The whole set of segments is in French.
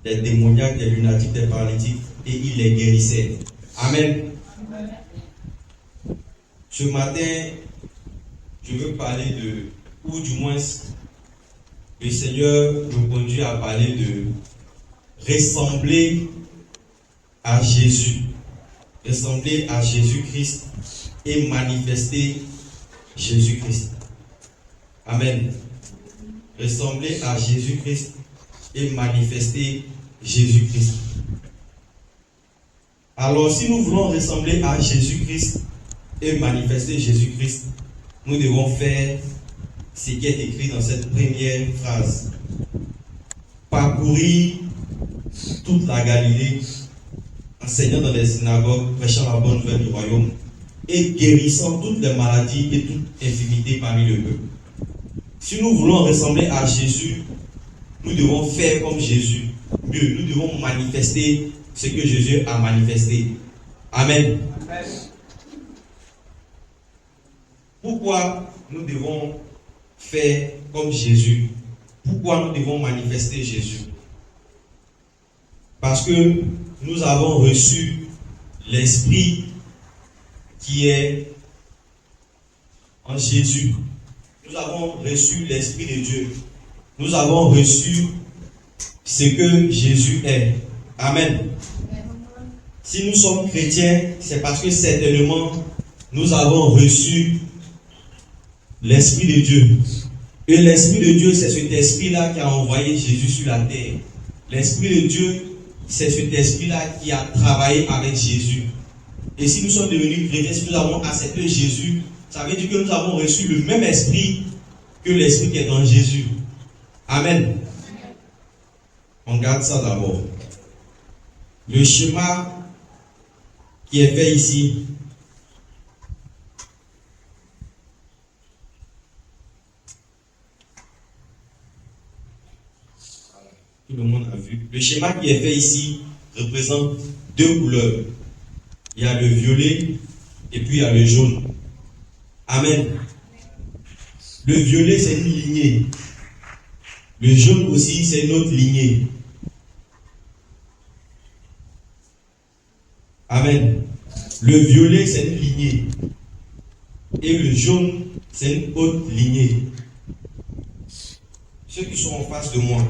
des démoniaques, des lunatiques, des paralytiques, et il les guérissait. Amen. Ce matin, je veux parler ou du moins, le Seigneur nous conduit à parler de ressembler à Jésus. Ressembler à Jésus-Christ et manifester Jésus-Christ. Amen. Ressembler à Jésus-Christ et manifester Jésus-Christ. Alors, si nous voulons ressembler à Jésus-Christ et manifester Jésus-Christ, nous devons faire ce qui est écrit dans cette première phrase. Parcourir toute la Galilée, enseignant dans les synagogues, prêchant la bonne nouvelle du royaume et guérissant toutes les maladies et toute infirmité parmi le peuple. Si nous voulons ressembler à Jésus, nous devons faire comme Jésus. Mieux, nous devons manifester ce que Jésus a manifesté. Amen. Amen. Pourquoi nous devons faire comme Jésus? Pourquoi nous devons manifester Jésus? Parce que nous avons reçu l'Esprit qui est en Jésus. Nous avons reçu l'Esprit de Dieu. Nous avons reçu ce que Jésus est. Amen. Si nous sommes chrétiens, c'est parce que certainement nous avons reçu l'Esprit de Dieu. Et l'Esprit de Dieu, c'est cet Esprit-là qui a envoyé Jésus sur la terre. L'Esprit de Dieu, c'est cet Esprit-là qui a travaillé avec Jésus. Et si nous sommes devenus chrétiens, si nous avons accepté Jésus, ça veut dire que nous avons reçu le même Esprit que l'Esprit qui est en Jésus. Amen. On garde ça d'abord. Le schéma qui est fait ici, tout le monde a vu. Le schéma qui est fait ici représente deux couleurs. Il y a le violet et puis il y a le jaune. Amen. Le violet, c'est une lignée. Le jaune aussi, c'est une autre lignée. Amen. Le violet, c'est une lignée. Et le jaune, c'est une autre lignée. Ceux qui sont en face de moi.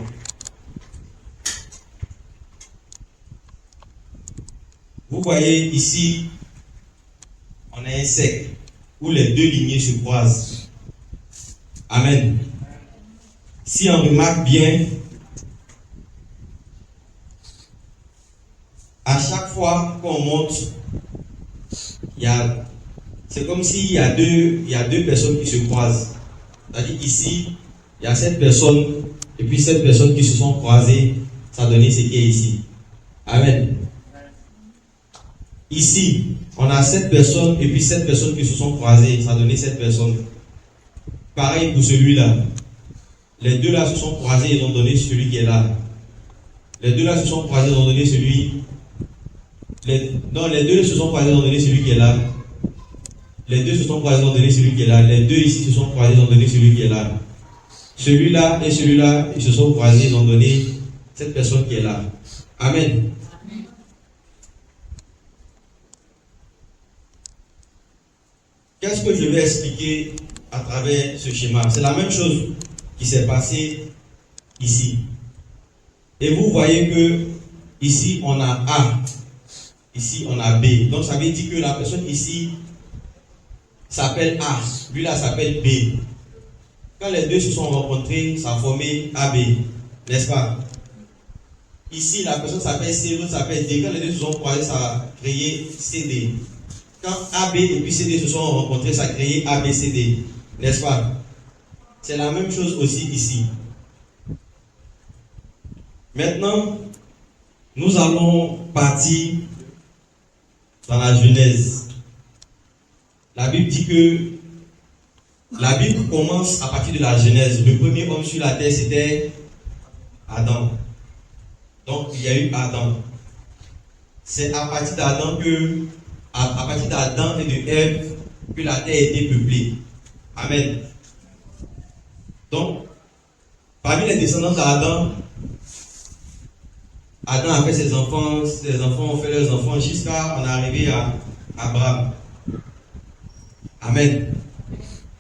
Vous voyez ici, on a un cercle où les deux lignées se croisent. Amen. Si on remarque bien, à chaque fois qu'on monte, c'est comme s'il y a deux personnes qui se croisent. C'est-à-dire ici, il y a cette personne et puis cette personne qui se sont croisées, ça a donné ce qui est ici. Amen. Ici, on a cette personne et puis cette personne qui se sont croisées, ça a donné cette personne. Pareil pour celui-là. Les deux là se sont croisés, ils ont donné celui qui est là. Les deux là se sont croisés, ils ont donné celui. Les deux se sont croisés, ils ont donné celui qui est là. Les deux se sont croisés, ils ont donné celui qui est là. Les deux ici se sont croisés, ils ont donné celui qui est là. Celui-là et celui-là, ils se sont croisés, ils ont donné cette personne qui est là. Amen. Qu'est-ce que je vais expliquer à travers ce schéma? C'est la même chose qui s'est passée ici. Et vous voyez que ici on a A, ici on a B. Donc ça veut dire que la personne ici s'appelle A, lui là s'appelle B. Quand les deux se sont rencontrés, ça a formé AB, n'est-ce pas? Ici la personne s'appelle C, l'autre s'appelle D. Quand les deux se sont croisés, ça a créé CD. Quand AB et puis CD se sont rencontrés, ça a créé ABCD, n'est-ce pas? C'est la même chose aussi ici. Maintenant, nous allons partir dans la Genèse. La Bible dit que la Bible commence à partir de la Genèse. Le premier homme sur la terre, c'était Adam. Donc, il y a eu Adam. C'est à partir d'Adam à partir d'Adam et de Ève, que la terre a été peuplée. Amen. Donc, parmi les descendants d'Adam, Adam a fait ses enfants ont fait leurs enfants, jusqu'à on est arrivé à Abraham. Amen.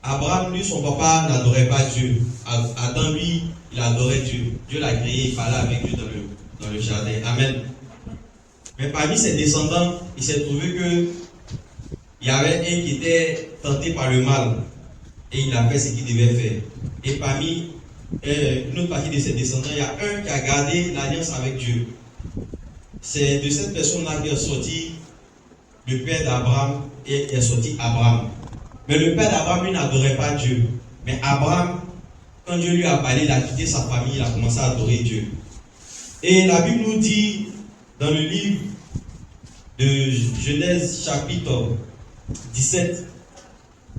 Abraham, lui, son papa n'adorait pas Dieu. Adam, lui, il adorait Dieu. Dieu l'a créé, il parlait avec Dieu dans le jardin. Amen. Mais parmi ses descendants, il s'est trouvé que il y avait un qui était tenté par le mal et il a fait ce qu'il devait faire. Et parmi une autre partie de ses descendants, il y a un qui a gardé l'alliance avec Dieu. C'est de cette personne-là qui est sorti le père d'Abraham et est sorti Abraham. Mais le père d'Abraham, lui, n'adorait pas Dieu. Mais Abraham, quand Dieu lui a parlé, il a quitté sa famille, il a commencé à adorer Dieu. Et la Bible nous dit, dans le livre de Genèse chapitre 17,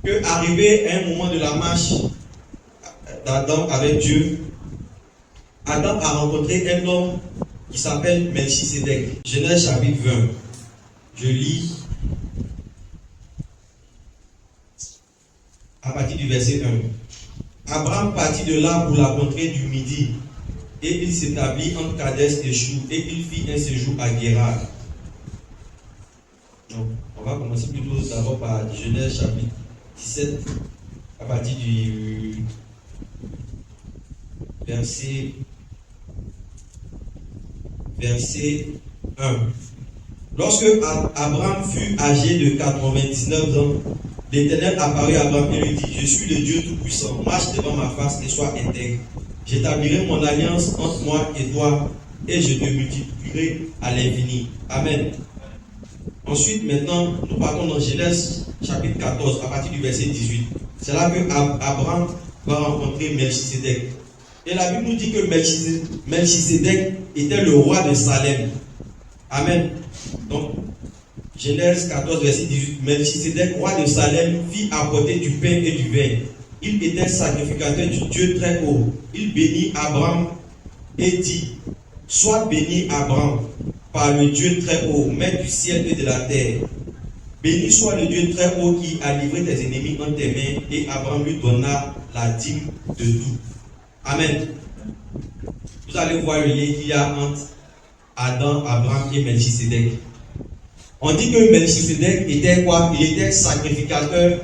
que arrivé à un moment de la marche d'Adam avec Dieu, Adam a rencontré un homme qui s'appelle Melchisedec. Genèse chapitre 20. Je lis à partir du verset 1. Abraham partit de là pour la contrée du Midi, et il s'établit entre Kadès et Chou, et il fit un séjour à Guérar. Donc, on va commencer plutôt d'abord par Genèse chapitre 17, à partir du verset 1. Lorsque Abraham fut âgé de 99 ans, l'Éternel apparut à Abraham et lui dit: Je suis le Dieu Tout-Puissant, marche devant ma face et sois intègre. J'établirai mon alliance entre moi et toi, et je te multiplierai à l'infini. Amen. Ensuite, maintenant, nous partons dans Genèse chapitre 14, à partir du verset 18. C'est là que Abraham va rencontrer Melchisedec. Et la Bible nous dit que Melchisedec était le roi de Salem. Amen. Donc, Genèse 14, verset 18. Melchisedec, roi de Salem, fit apporter du pain et du vin. Il était sacrificateur du Dieu très haut. Il bénit Abraham et dit: Sois béni, Abraham, par le Dieu très haut, maître du ciel et de la terre. Béni soit le Dieu très haut qui a livré tes ennemis entre tes mains. Et Abraham lui donna la dîme de tout. Amen. Vous allez voir le lien qu'il y a entre Adam, Abraham et Melchisedec. On dit que Melchisedec était quoi? Il était sacrificateur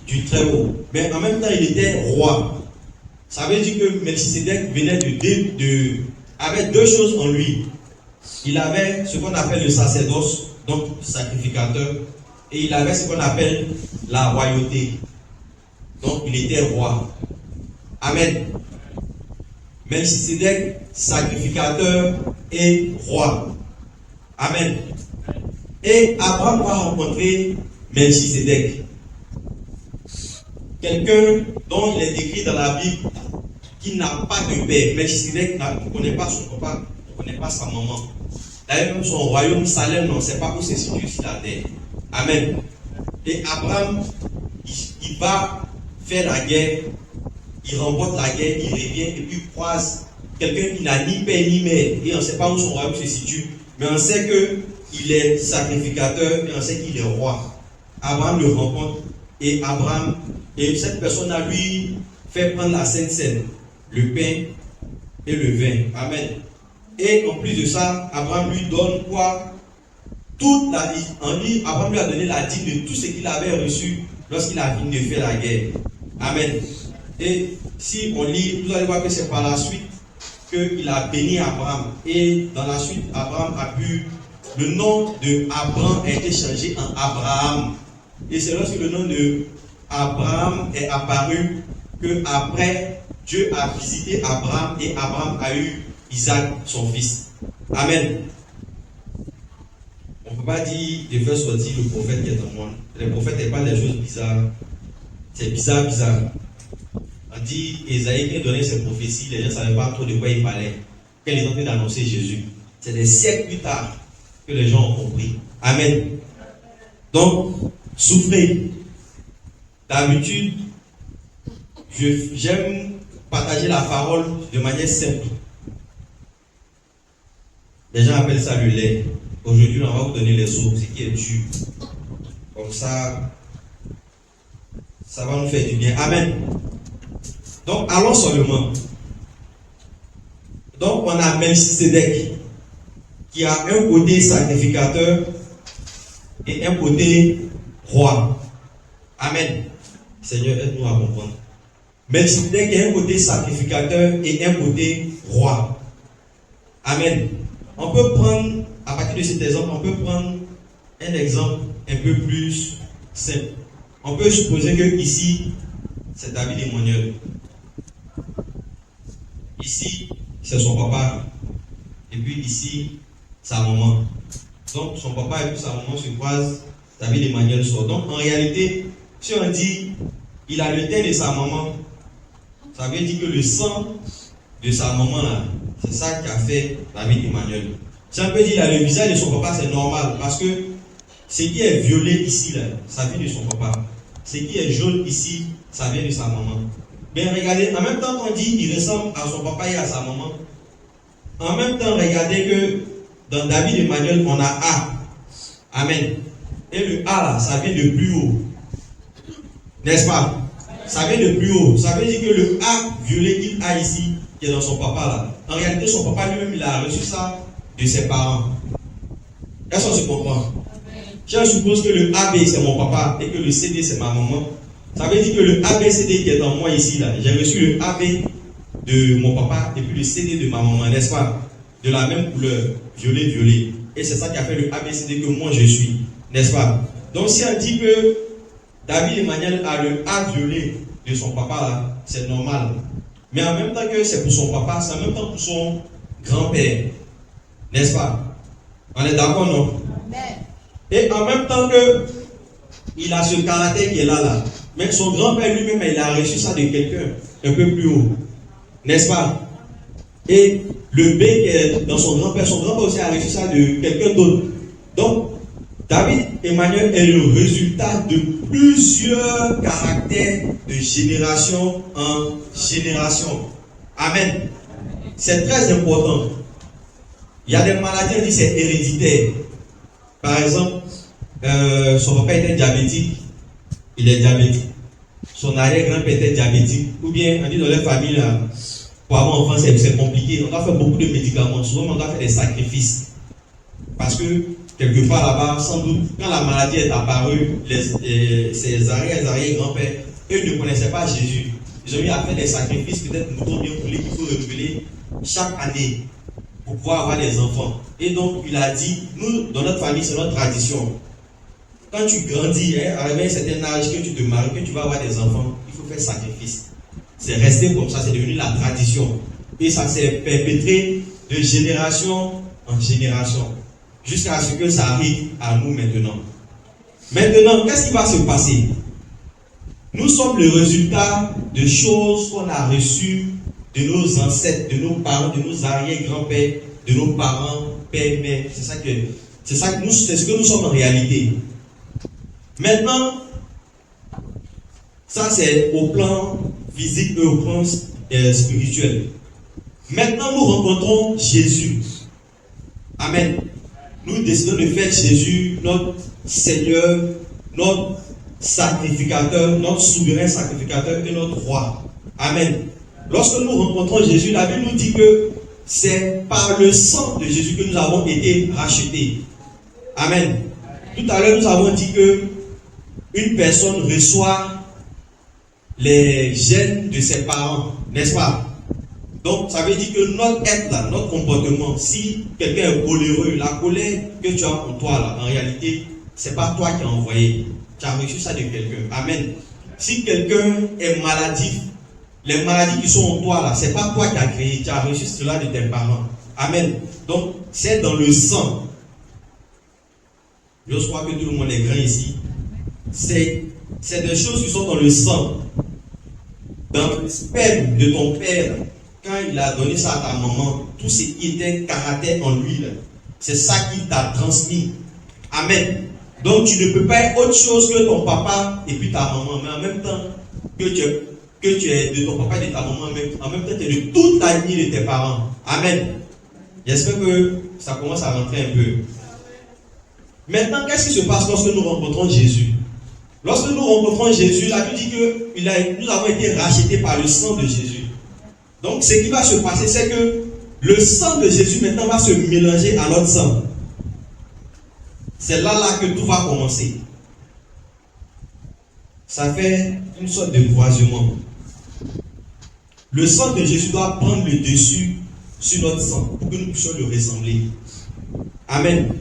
du Très-Haut. Mais en même temps, il était roi. Ça veut dire que Melchisedec venait avait deux choses en lui. Il avait ce qu'on appelle le sacerdoce, donc sacrificateur, et il avait ce qu'on appelle la royauté. Donc il était roi. Amen. Melchisedec, sacrificateur et roi. Amen. Et Abraham va rencontrer Melchisedec. Quelqu'un dont il est décrit dans la Bible qui n'a pas de père. Melchisedec ne connaît pas son papa, ne connaît pas sa maman. D'ailleurs, même son royaume, Salem, on ne sait pas où se situe sur la terre. Amen. Et Abraham, il va faire la guerre, il remporte la guerre, il revient et puis croise quelqu'un qui n'a ni père ni mère. Et on ne sait pas où son royaume se situe, mais on sait qu'il est sacrificateur et on sait qu'il est roi. Abraham le rencontre et cette personne-là lui fait prendre la Sainte Seine, le pain et le vin. Amen. Et en plus de ça, Abraham lui donne quoi? Toute la vie. Abraham lui a donné la dîme de tout ce qu'il avait reçu lorsqu'il a fini de faire la guerre. Amen. Et si on lit, vous allez voir que c'est par la suite qu'il a béni Abraham. Et dans la suite, Abraham a pu, le nom de Abraham a été changé en Abraham. Et c'est lorsque le nom de Abraham est apparu que après Dieu a visité Abraham et Abraham a eu Isaac, son fils. Amen. On ne peut pas dire de faire sortir le prophète qui est en moi. Le prophète n'est pas des choses bizarres. C'est bizarre. On dit, Esaïe qui a donné ses prophéties, les gens ne savaient pas trop de quoi il parlait. Quand il est en train d'annoncer Jésus. C'est des siècles plus tard que les gens ont compris. Amen. Donc, souffrez. D'habitude, j'aime partager la parole de manière simple. Les gens appellent ça le lait. Aujourd'hui, on va vous donner les os, ce qui est dur. Comme ça va nous faire du bien. Amen. Donc, allons seulement. Donc, on a Melchisedec. qui a un côté sacrificateur et un côté roi. Amen. Seigneur, aide-nous à comprendre. Melchizedek a un côté sacrificateur et un côté roi. Amen. On peut prendre, à partir de cet exemple, on peut prendre un exemple un peu plus simple. On peut supposer que ici, c'est David Emmanuel. Ici, c'est son papa. Et puis ici, sa maman. Donc, son papa et puis sa maman se croisent. David Emmanuel sort. Donc, en réalité, si on dit, il a le teint de sa maman, ça veut dire que le sang de sa maman, là, c'est ça qui a fait David Emmanuel. Si on peut dire, il a le visage de son papa, c'est normal. Parce que ce qui est violet ici, là, ça vient de son papa. Ce qui est jaune ici, ça vient de sa maman. Mais regardez, en même temps qu'on dit qu'il ressemble à son papa et à sa maman, en même temps, regardez que dans David Emmanuel, on a A. Amen. Et le A là, ça vient de plus haut. N'est-ce pas? Ça vient de plus haut. Ça veut dire que le A violet qu'il a ici, qui est dans son papa là, en réalité, son papa lui-même, il a reçu ça de ses parents. Est-ce qu'on se comprend? Je suppose que le AB c'est mon papa et que le CD c'est ma maman. Ça veut dire que le ABCD qui est en moi ici, là, j'ai reçu le AB de mon papa et puis le CD de ma maman, n'est-ce pas? De la même couleur, violet. Et c'est ça qui a fait le ABCD que moi je suis, n'est-ce pas? Donc si on dit que David Emmanuel a le A violet de son papa, là, c'est normal. Mais en même temps que c'est pour son papa, c'est en même temps pour son grand-père, n'est-ce pas? On est d'accord, non? Amen. Et en même temps que il a ce caractère qui est là. Mais son grand-père lui-même, il a reçu ça de quelqu'un un peu plus haut. N'est-ce pas? Et le B qui est dans son grand-père aussi a reçu ça de quelqu'un d'autre. Donc, David Emmanuel est le résultat de plusieurs caractères de génération en génération. Amen. C'est très important. Il y a des maladies, on dit c'est héréditaire. Par exemple, son papa était diabétique, il est diabétique. Son arrière-grand-père était diabétique. Ou bien, on dit dans leur famille, là, pour avoir un enfant, c'est compliqué. On doit faire beaucoup de médicaments. Souvent, on doit faire des sacrifices. Parce que, quelque part là-bas, sans doute, quand la maladie est apparue, ses arrière-grands-pères, eux ne connaissaient pas Jésus. Ils ont eu à faire des sacrifices, peut-être moutons bien coulés, qu'il faut renouveler chaque année pour pouvoir avoir des enfants. Et donc, il a dit, nous, dans notre famille, c'est notre tradition. Quand tu grandis, arrivé à un certain âge, que tu te maries, que tu vas avoir des enfants, il faut faire sacrifice. C'est resté comme ça, c'est devenu la tradition. Et ça s'est perpétré de génération en génération. Jusqu'à ce que ça arrive à nous maintenant. Maintenant, qu'est-ce qui va se passer? Nous sommes le résultat de choses qu'on a reçues de nos ancêtres, de nos parents, de nos arrière-grands-pères, de nos parents, pères, mères. C'est ce que nous sommes en réalité. Maintenant, ça c'est au plan physique et au plan spirituel. Maintenant, nous rencontrons Jésus. Amen. Nous décidons de faire Jésus notre Seigneur, notre sacrificateur, notre souverain sacrificateur et notre roi. Amen. Lorsque nous rencontrons Jésus, la Bible nous dit que c'est par le sang de Jésus que nous avons été rachetés. Amen. Tout à l'heure, nous avons dit que une personne reçoit les gènes de ses parents, n'est-ce pas? Donc, ça veut dire que notre être là, notre comportement, si quelqu'un est coléreux, la colère que tu as en toi là, en réalité, c'est pas toi qui as envoyé. Tu as reçu ça de quelqu'un. Amen. Si quelqu'un est maladif, les maladies qui sont en toi là, c'est pas toi qui as créé, tu as reçu cela de tes parents. Amen. Donc, c'est dans le sang. Je crois que tout le monde est grand ici. C'est des choses qui sont dans le sang. Dans le sperme de ton père, quand il a donné ça à ta maman, tout ce qui était caractère en lui, c'est ça qui t'a transmis. Amen. Donc tu ne peux pas être autre chose que ton papa et puis ta maman, mais en même temps que tu es de ton papa et de ta maman, en même temps tu es de toute la lignée de tes parents. Amen. J'espère que ça commence à rentrer un peu. Maintenant, qu'est-ce qui se passe lorsque nous rencontrons Jésus? Lorsque nous rencontrons Jésus, la Bible dit que nous avons été rachetés par le sang de Jésus. Donc, ce qui va se passer, c'est que le sang de Jésus maintenant va se mélanger à notre sang. C'est là que tout va commencer. Ça fait une sorte de croisement. Le sang de Jésus doit prendre le dessus sur notre sang pour que nous puissions le ressembler. Amen.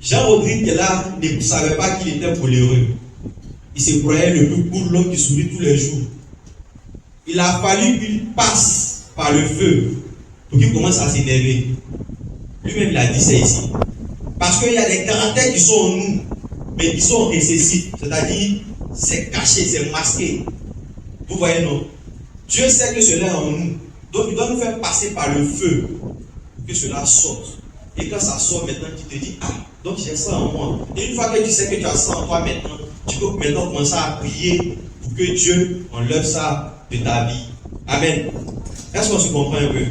Jean-Rodrigue qui est là ne savait pas qu'il était coléreux. Il se croyait le plus cool, l'homme qui sourit tous les jours. Il a fallu qu'il passe par le feu pour qu'il commence à s'énerver. Lui-même il a dit c'est ici. Parce qu'il y a des caractères qui sont en nous, mais qui sont récessifs. C'est-à-dire, c'est caché, c'est masqué. Vous voyez, non? Dieu sait que cela est en nous. Donc il doit nous faire passer par le feu pour que cela sorte. Et quand ça sort maintenant, tu te dis, ah, donc j'ai ça en moi. Et une fois que tu sais que tu as ça en toi maintenant, tu peux maintenant commencer à prier pour que Dieu enlève ça de ta vie. Amen. Est-ce qu'on se comprend un peu?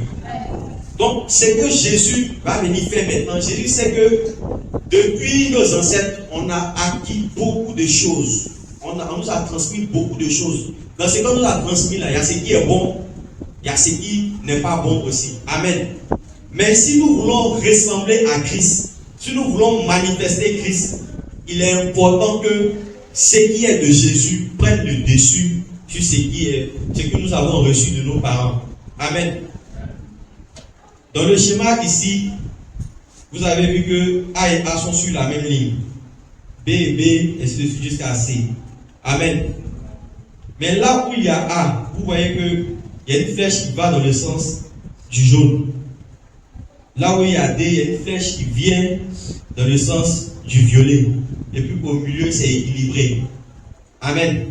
Donc, c'est que Jésus va venir faire maintenant. Jésus sait que depuis nos ancêtres, on a acquis beaucoup de choses. On nous a transmis beaucoup de choses. Dans ce qu'on nous a transmis là, il y a ce qui est bon, il y a ce qui n'est pas bon aussi. Amen. Mais si nous voulons ressembler à Christ, si nous voulons manifester Christ, il est important que ce qui est de Jésus prenne le dessus sur ce que nous avons reçu de nos parents. Amen. Dans le schéma ici, vous avez vu que A et A sont sur la même ligne. B et B, ainsi de suite jusqu'à C. Amen. Mais là où il y a A, vous voyez qu'il y a une flèche qui va dans le sens du jaune. Là où il y a D, il y a une flèche qui vient dans le sens du violet. Et puis au milieu, c'est équilibré. Amen.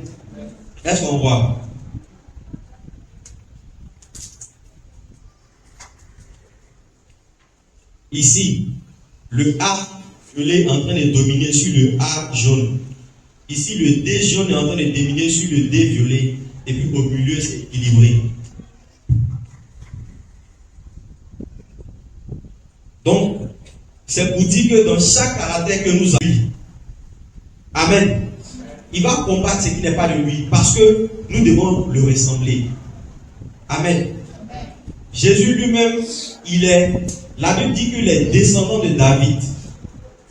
Est-ce qu'on voit? Ici, le A violet est en train de dominer sur le A jaune. Ici, le D jaune est en train de dominer sur le D violet. Et puis au milieu, c'est équilibré. Donc, c'est pour dire que dans chaque caractère que nous avons, amen, il va combattre ce qui n'est pas de lui. Parce que nous devons le ressembler. Amen. Jésus lui-même, la Bible dit qu'il est descendant de David.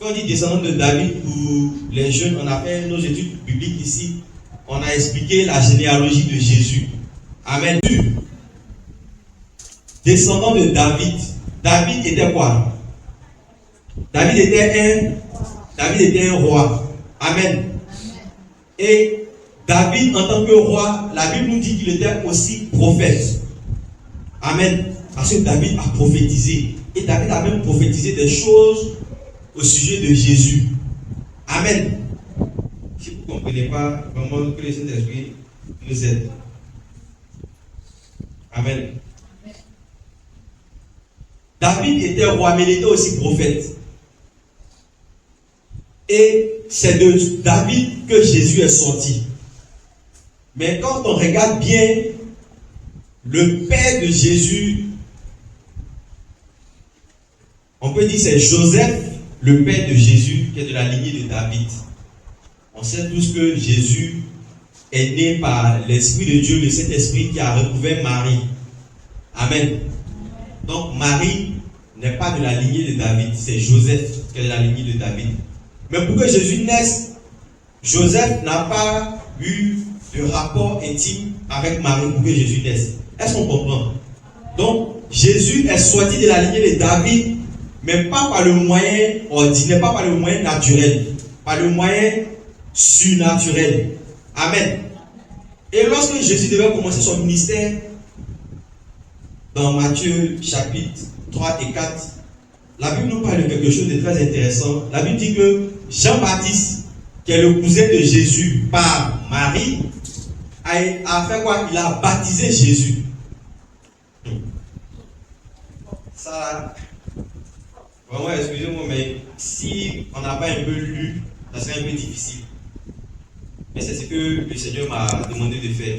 Quand on dit descendant de David, pour les jeunes, on a fait nos études bibliques ici, on a expliqué la généalogie de Jésus. Amen. Descendant de David. David était quoi? David était un roi. Amen. Et David, en tant que roi, la Bible nous dit qu'il était aussi prophète. Amen. Parce que David a prophétisé. Et David a même prophétisé des choses au sujet de Jésus. Amen. Si vous ne comprenez pas, vraiment que le Saint-Esprit nous aide. Amen. David était roi, mais il était aussi prophète. Et c'est de David que Jésus est sorti. Mais quand on regarde bien, le père de Jésus, on peut dire c'est Joseph, le père de Jésus, qui est de la lignée de David. On sait tous que Jésus est né par l'Esprit de Dieu, le Saint-Esprit qui a recouvert Marie. Amen. Donc Marie n'est pas de la lignée de David, c'est Joseph qui est de la lignée de David. Mais pour que Jésus naisse, Joseph n'a pas eu de rapport intime avec Marie pour que Jésus naisse. Est-ce qu'on comprend? Donc Jésus est sorti de la lignée de David, mais pas par le moyen ordinaire, pas par le moyen naturel, par le moyen surnaturel. Amen. Et lorsque Jésus devait commencer son ministère, dans Matthieu chapitre 3 et 4, la Bible nous parle de quelque chose de très intéressant. La Bible dit que Jean-Baptiste, qui est le cousin de Jésus par Marie, a fait quoi? Il a baptisé Jésus. Ça, vraiment, excusez-moi, mais si on n'a pas un peu lu, ça serait un peu difficile. Mais c'est ce que le Seigneur m'a demandé de faire.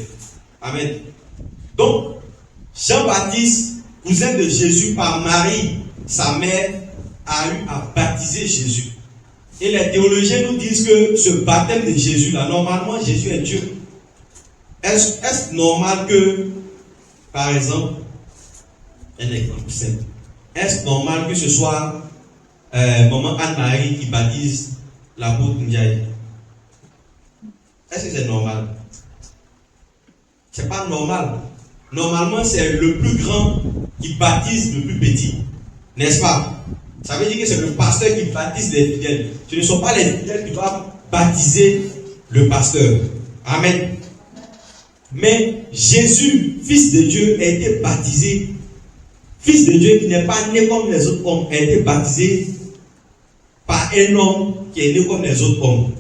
Amen. Donc, Jean-Baptiste, cousin de Jésus par Marie, sa mère, a eu à baptiser Jésus. Et les théologiens nous disent que ce baptême de Jésus, là, normalement, Jésus est Dieu. Est-ce normal que, par exemple, Un exemple simple. Est-ce normal que ce soit maman Anne-Marie qui baptise l'apôtre Ndiaye? Est-ce que c'est normal? C'est pas normal. Normalement, c'est le plus grand qui baptise le plus petit. N'est-ce pas? Ça veut dire que c'est le pasteur qui baptise les fidèles. Ce ne sont pas les fidèles qui doivent baptiser le pasteur. Amen. Mais Jésus, fils de Dieu, a été baptisé. Fils de Dieu qui n'est pas né comme les autres hommes, a été baptisé par un homme qui est né comme les autres hommes.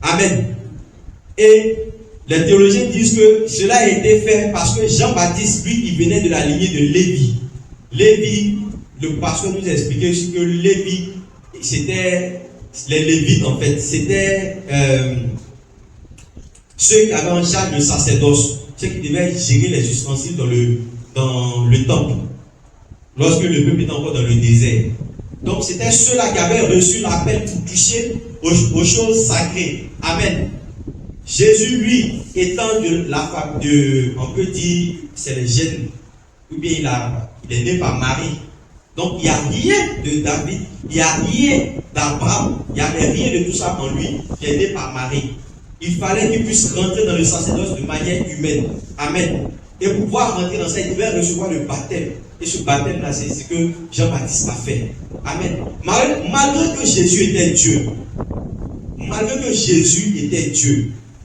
Amen. Et les théologiens disent que cela a été fait parce que Jean-Baptiste, lui, il venait de la lignée de Lévi. Lévi, le pasteur nous a expliqué que Lévi, c'était les Lévites en fait, c'était ceux qui avaient en charge le sacerdoce, ceux qui devaient gérer les ustensiles dans le temple, lorsque le peuple était encore dans le désert. Donc c'était ceux-là qui avaient reçu l'appel pour toucher aux choses sacrées. Amen. Jésus, lui, étant on peut dire, c'est le gène, ou bien il est né par Marie. Donc il n'y a rien de David, il n'y a rien d'Abraham, il n'y avait rien de tout ça en lui qui est né par Marie. Il fallait qu'il puisse rentrer dans le sacerdoce de manière humaine. Amen. Et pour pouvoir rentrer dans ça, il devait recevoir le baptême. Et ce baptême-là, c'est ce que Jean-Baptiste a fait. Amen. Malgré que Jésus était Dieu,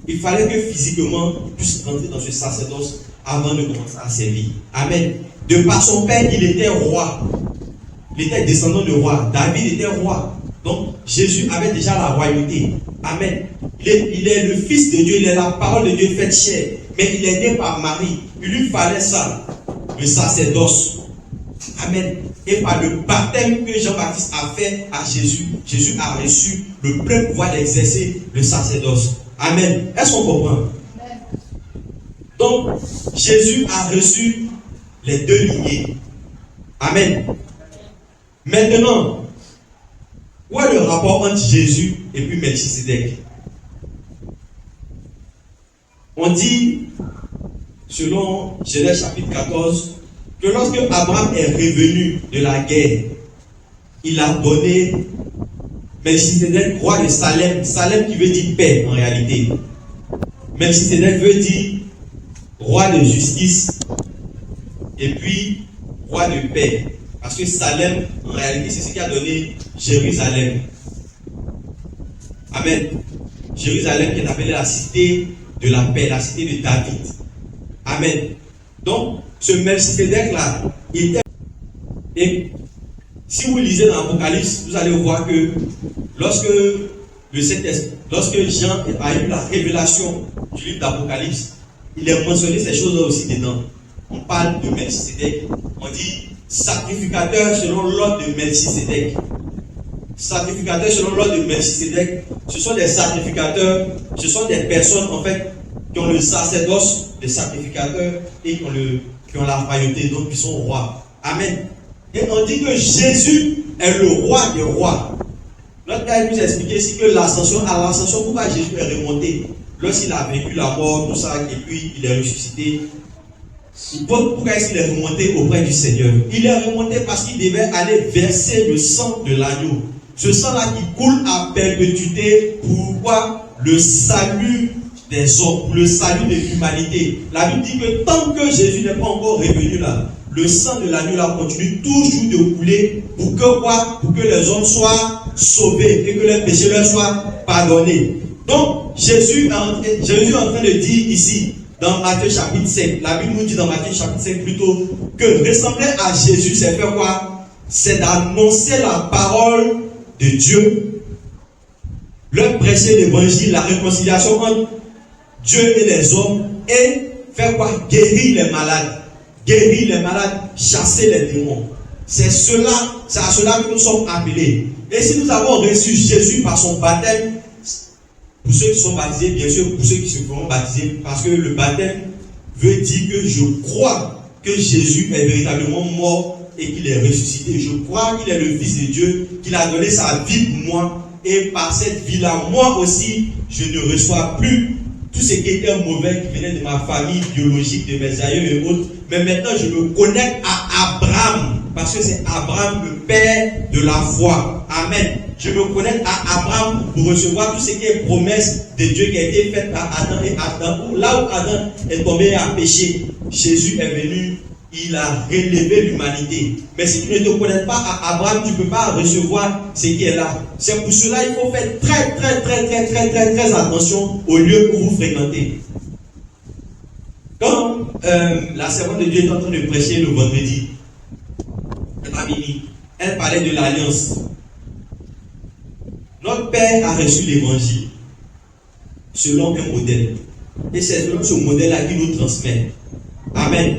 il fallait que physiquement, il puisse rentrer dans ce sacerdoce avant de commencer à servir. Amen. De par son père, il était roi. Il était descendant de roi. David était roi. Donc, Jésus avait déjà la royauté. Amen. Il est le fils de Dieu, il est la parole de Dieu faite chair. Mais il est né par Marie. Il lui fallait ça, le sacerdoce. Amen. Et par le baptême que Jean-Baptiste a fait à Jésus, Jésus a reçu le plein pouvoir d'exercer le sacerdoce. Amen. Est-ce qu'on comprend? Donc, Jésus a reçu les deux lignées. Amen. Maintenant, où est le rapport entre Jésus et puis Melchisédek? On dit, selon Genèse chapitre 14, que lorsque Abraham est revenu de la guerre, il a donné Melchisédek, roi de Salem. Salem qui veut dire paix en réalité. Melchisédek veut dire roi de justice et puis roi de paix. Parce que Salem, en réalité, c'est ce qui a donné Jérusalem. Amen. Jérusalem qui est appelée la cité de la paix, la cité de David. Amen. Donc, ce Melchisédek-là, il était... Et si vous lisez dans l'Apocalypse, vous allez voir que lorsque Jean a eu la révélation du livre d'Apocalypse, il a mentionné ces choses-là aussi dedans. On parle de Melchisédek. On dit sacrificateur selon l'ordre de Melchisédek. Sacrificateurs selon l'ordre de Melchisédek, ce sont des sacrificateurs, ce sont des personnes en fait qui ont le sacerdoce des sacrificateurs et qui ont la royauté, donc qui sont rois. Amen. Et on dit que Jésus est le roi des rois. Notre gars nous a expliqué ici que à l'ascension, pourquoi Jésus est remonté lorsqu'il a vécu la mort, tout ça, et puis il est ressuscité. Pourquoi est-ce qu'il est remonté auprès du Seigneur? Il est remonté parce qu'il devait aller verser le sang de l'agneau. Ce sang-là qui coule à perpétuité. Pourquoi? Le salut des hommes, le salut de l'humanité. La Bible dit que tant que Jésus n'est pas encore revenu là, le sang de l'agneau là continue toujours de couler pour que quoi? Pour que les hommes soient sauvés et que les péchés leur soient pardonnés. Donc Jésus est en train de dire ici, dans Matthieu chapitre 5, la Bible nous dit dans Matthieu chapitre 5 plutôt, que ressembler à Jésus, c'est faire quoi? C'est d'annoncer la parole de Dieu, leur prêcher l'évangile, la réconciliation entre Dieu et les hommes, et faire quoi? Guérir les malades, chasser les démons. C'est à cela que nous sommes appelés. Et si nous avons reçu Jésus par son baptême, pour ceux qui sont baptisés, bien sûr, pour ceux qui se feront baptiser, parce que le baptême veut dire que je crois que Jésus est véritablement mort et qu'il est ressuscité. Je crois qu'il est le Fils de Dieu, qu'il a donné sa vie pour moi, et par cette vie-là, moi aussi, je ne reçois plus tout ce qui était mauvais, qui venait de ma famille biologique, de mes aïeux et autres. Mais maintenant, je me connecte à Abraham, parce que c'est Abraham le père de la foi. Amen. Je me connecte à Abraham pour recevoir tout ce qui est promesse de Dieu qui a été faite par Adam et Adam. Là où Adam est tombé à péché, Jésus est venu, il a relevé l'humanité. Mais si tu ne te connectes pas à Abraham, tu ne peux pas recevoir ce qui est là. C'est pour cela qu'il faut faire très attention au lieu où vous fréquentez. Quand la servante de Dieu est en train de prêcher le vendredi, elle parlait de l'alliance. Notre Père a reçu l'évangile selon un modèle. Et c'est selon ce modèle-là qu'il nous transmet. Amen.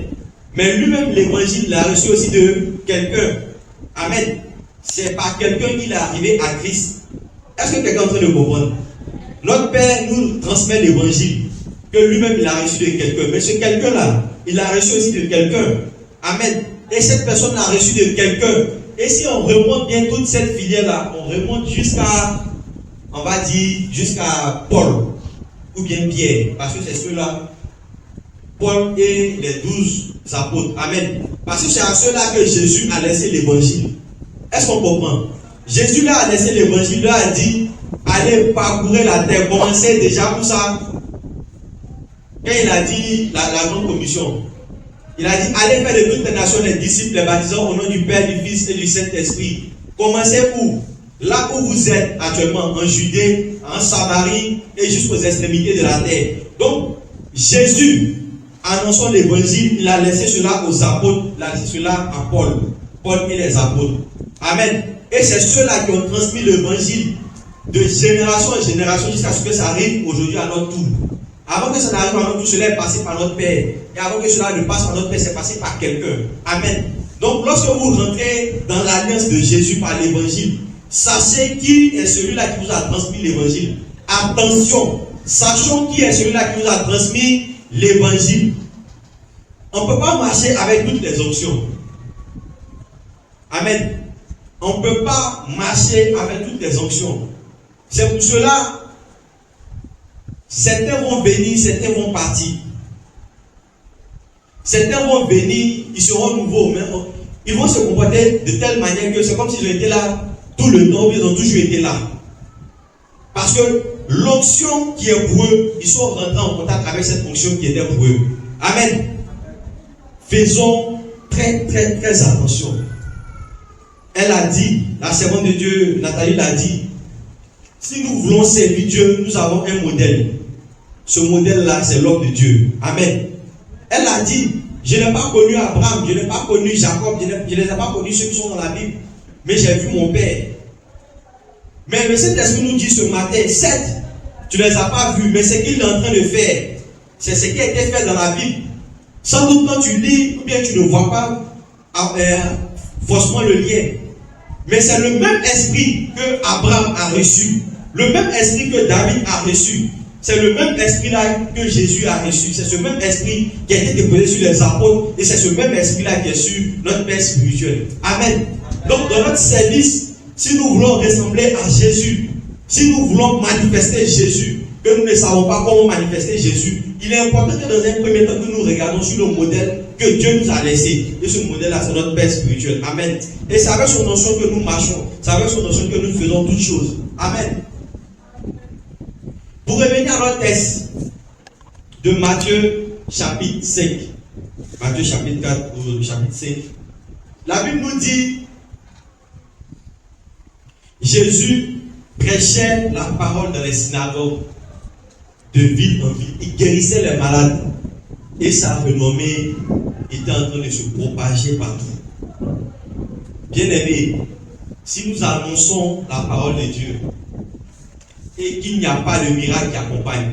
Mais lui-même, l'évangile l'a reçu aussi de quelqu'un. Amen. C'est par quelqu'un qu'il est arrivé à Christ. Est-ce que quelqu'un est en train de comprendre? Notre Père nous transmet l'évangile que lui-même il a reçu de quelqu'un. Mais ce quelqu'un-là, il a reçu aussi de quelqu'un. Amen. Et cette personne l'a reçu de quelqu'un. Et si on remonte bien toute cette filière-là, on remonte jusqu'à, on va dire, jusqu'à Paul ou bien Pierre. Parce que c'est ceux-là, Paul et les 12 apôtres. Amen. Parce que c'est à ceux-là que Jésus a laissé l'évangile. Est-ce qu'on comprend? Jésus là a laissé l'évangile, là a dit, allez parcourir la terre. Commencez déjà pour ça. Quand il a dit la grande commission, il a dit, allez faire de toutes les nations les disciples, les baptisants au nom du Père, du Fils et du Saint-Esprit. Commencez où? Là où vous êtes actuellement, en Judée, en Samarie et jusqu'aux extrémités de la terre. Donc, Jésus, annonçant l'évangile, il a laissé cela aux apôtres, il a laissé cela à Paul et les apôtres. Amen. Et c'est ceux-là qui ont transmis l'évangile de génération en génération jusqu'à ce que ça arrive aujourd'hui à notre tour. Avant que ça n'arrive à notre tour, cela est passé par notre Père. Et avant que cela ne passe par notre Père, c'est passé par quelqu'un. Amen. Donc, lorsque vous rentrez dans l'alliance de Jésus par l'évangile, sachez qui est celui-là qui vous a transmis l'évangile. Attention, sachons qui est celui-là qui vous a transmis l'évangile. On ne peut pas marcher avec toutes les options. Amen. On ne peut pas marcher avec toutes les options. C'est pour cela, certains vont venir, certains vont partir. Certains vont venir, ils seront nouveaux, mais ils vont se comporter de telle manière que c'est comme s'ils étaient là tout le temps, ils ont toujours été là. Parce que l'onction qui est pour eux, ils sont rentrés en contact avec cette onction qui était pour eux. Amen. Faisons très attention. Elle a dit, la servante de Dieu, Nathalie l'a dit, si nous voulons servir Dieu, nous avons un modèle. Ce modèle-là, c'est l'homme de Dieu. Amen. Elle a dit, je n'ai pas connu Abraham, je n'ai pas connu Jacob, je ne les ai pas connus ceux qui sont dans la Bible, mais j'ai vu mon Père. Mais le Saint-Esprit nous dit ce matin, certes, tu ne les as pas vus, mais ce qu'il est en train de faire, c'est ce qui a été fait dans la Bible. Sans doute quand tu lis, ou bien tu ne vois pas forcément le lien. Mais c'est le même esprit que Abraham a reçu, le même esprit que David a reçu. C'est le même esprit-là que Jésus a reçu. C'est ce même esprit qui a été déposé sur les apôtres. Et c'est ce même esprit-là qui est sur notre Père spirituel. Amen. Donc dans notre service, si nous voulons ressembler à Jésus, si nous voulons manifester Jésus, que nous ne savons pas comment manifester Jésus, il est important que dans un premier temps que nous regardons sur le modèle que Dieu nous a laissé. Et ce modèle-là, c'est notre Père spirituel. Amen. Et c'est avec son notion que nous marchons. C'est avec son notion que nous faisons toutes choses. Amen. Pour revenir à notre texte de Matthieu chapitre 5, Matthieu chapitre 4 ou chapitre 5, la Bible nous dit, Jésus prêchait la parole dans les synagogues de ville en ville. Il guérissait les malades et sa renommée était en train de se propager partout. Bien-aimés, si nous annonçons la parole de Dieu et qu'il n'y a pas de miracle qui accompagne,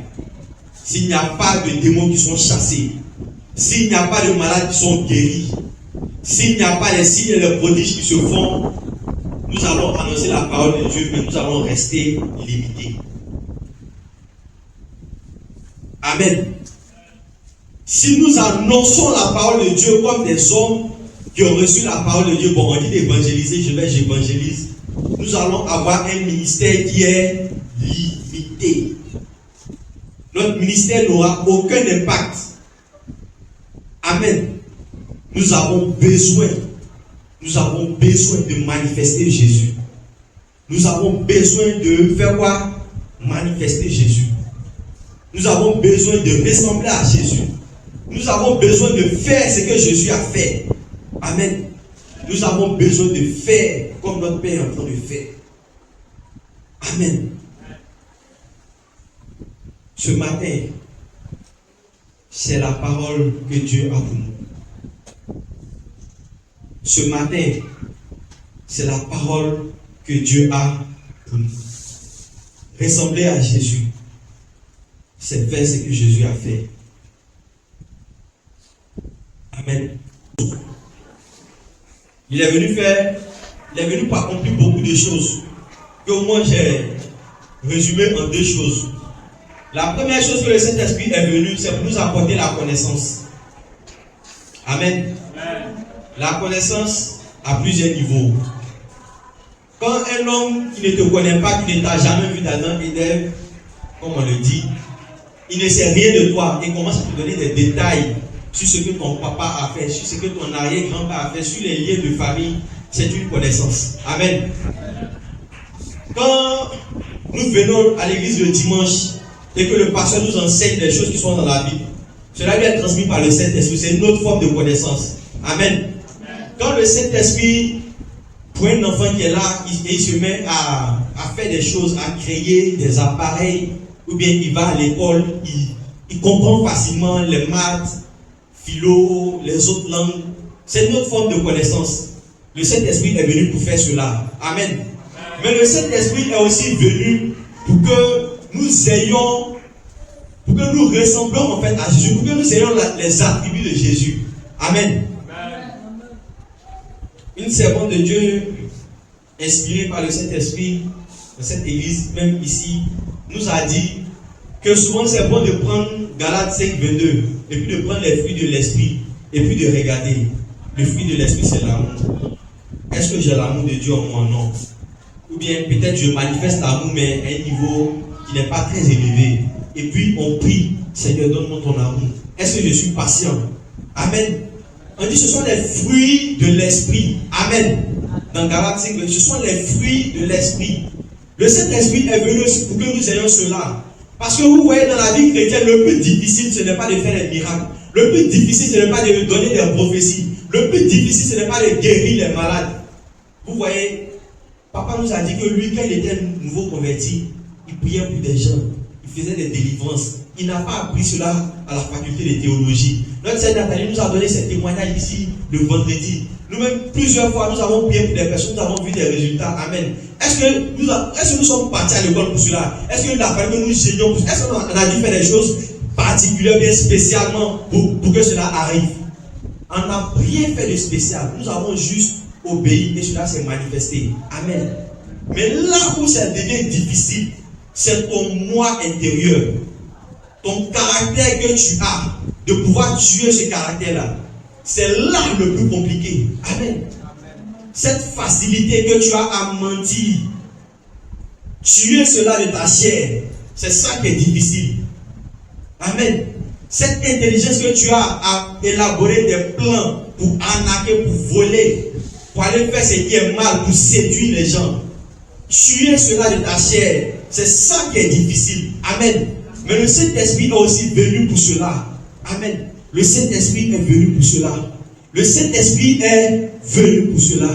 s'il n'y a pas de démons qui sont chassés, s'il n'y a pas de malades qui sont guéris, s'il n'y a pas les signes et les prodiges qui se font, nous allons annoncer la parole de Dieu, mais nous allons rester limités. Amen. Si nous annonçons la parole de Dieu comme des hommes qui ont reçu la parole de Dieu, bon, on dit d'évangéliser, j'évangélise, nous allons avoir un ministère qui est limité. notre ministère n'aura aucun impact. Amen. Nous avons besoin de manifester Jésus. Nous avons besoin de faire quoi? Manifester Jésus. Nous avons besoin de ressembler à Jésus. Nous avons besoin de faire ce que Jésus a fait. Amen. Nous avons besoin de faire comme notre Père est en train de faire. Amen. Ce matin, c'est la parole que Dieu a pour nous. Ce matin, c'est la parole que Dieu a pour nous. Ressembler à Jésus, c'est faire ce que Jésus a fait. Amen. Il est venu pour accomplir beaucoup de choses. Que moi j'ai résumé en 2 choses. La première chose que le Saint-Esprit est venu, c'est pour nous apporter la connaissance. Amen. La connaissance à plusieurs niveaux. Quand un homme qui ne te connaît pas, qui ne t'a jamais vu d'Adam et d'Ève, comme on le dit, il ne sait rien de toi et commence à te donner des détails sur ce que ton papa a fait, sur ce que ton arrière-grand-père a fait, sur les liens de famille, c'est une connaissance. Amen. Quand nous venons à l'église le dimanche et que le pasteur nous enseigne des choses qui sont dans la Bible, cela lui est transmis par le Saint-Esprit. C'est une autre forme de connaissance. Amen. Quand le Saint-Esprit, pour un enfant qui est là, il se met à faire des choses, à créer des appareils, ou bien il va à l'école, il comprend facilement les maths, philo, les autres langues. C'est une autre forme de connaissance. Le Saint-Esprit est venu pour faire cela. Amen. Mais le Saint-Esprit est aussi venu pour que nous ayons, pour que nous ressemblons en fait à Jésus, pour que nous ayons les attributs de Jésus. Amen. Une servante de Dieu, inspirée par le Saint-Esprit, dans cette église, même ici, nous a dit que souvent c'est bon de prendre Galates 5, 22, et puis de prendre les fruits de l'Esprit, et puis de regarder. Le fruit de l'Esprit, c'est l'amour. Est-ce que j'ai l'amour de Dieu en moi? Non. Ou bien peut-être je manifeste l'amour, mais à un niveau qui n'est pas très élevé. Et puis on prie, Seigneur, donne-moi ton amour. Est-ce que je suis patient? Amen. On dit ce sont les fruits de l'Esprit. Amen. Dans Galates 5, ce sont les fruits de l'Esprit. Le Saint-Esprit est venu aussi pour que nous ayons cela. Parce que vous voyez, dans la vie chrétienne, le plus difficile, ce n'est pas de faire des miracles. Le plus difficile, ce n'est pas de donner des prophéties. Le plus difficile, ce n'est pas de guérir les malades. Vous voyez, papa nous a dit que lui, quand il était nouveau converti, il priait pour des gens. Il faisait des délivrances. Il n'a pas appris cela à la faculté de théologie. Notre sœur Nathalie nous a donné ce témoignage ici le vendredi. Nous-mêmes, plusieurs fois, nous avons prié pour des personnes, nous avons vu des résultats. Amen. Est-ce que nous sommes partis à l'école pour cela? Est-ce qu'il a fallu que nous gênions pour cela? Est-ce qu'on a dû faire des choses particulières, bien spécialement pour que cela arrive? On n'a rien fait de spécial. Nous avons juste obéi et cela s'est manifesté. Amen. Mais là où ça devient difficile, c'est ton moi intérieur. Ton caractère que tu as, de pouvoir tuer ce caractère-là. C'est là le plus compliqué. Amen. Cette facilité que tu as à mentir, tuer cela de ta chair, c'est ça qui est difficile. Amen. Cette intelligence que tu as à élaborer des plans pour arnaquer, pour voler, pour aller faire ce qui est mal, pour séduire les gens. Tuer cela de ta chair, c'est ça qui est difficile. Amen. Mais le Saint-Esprit est aussi venu pour cela. Amen. Le Saint-Esprit est venu pour cela. Le Saint-Esprit est venu pour cela.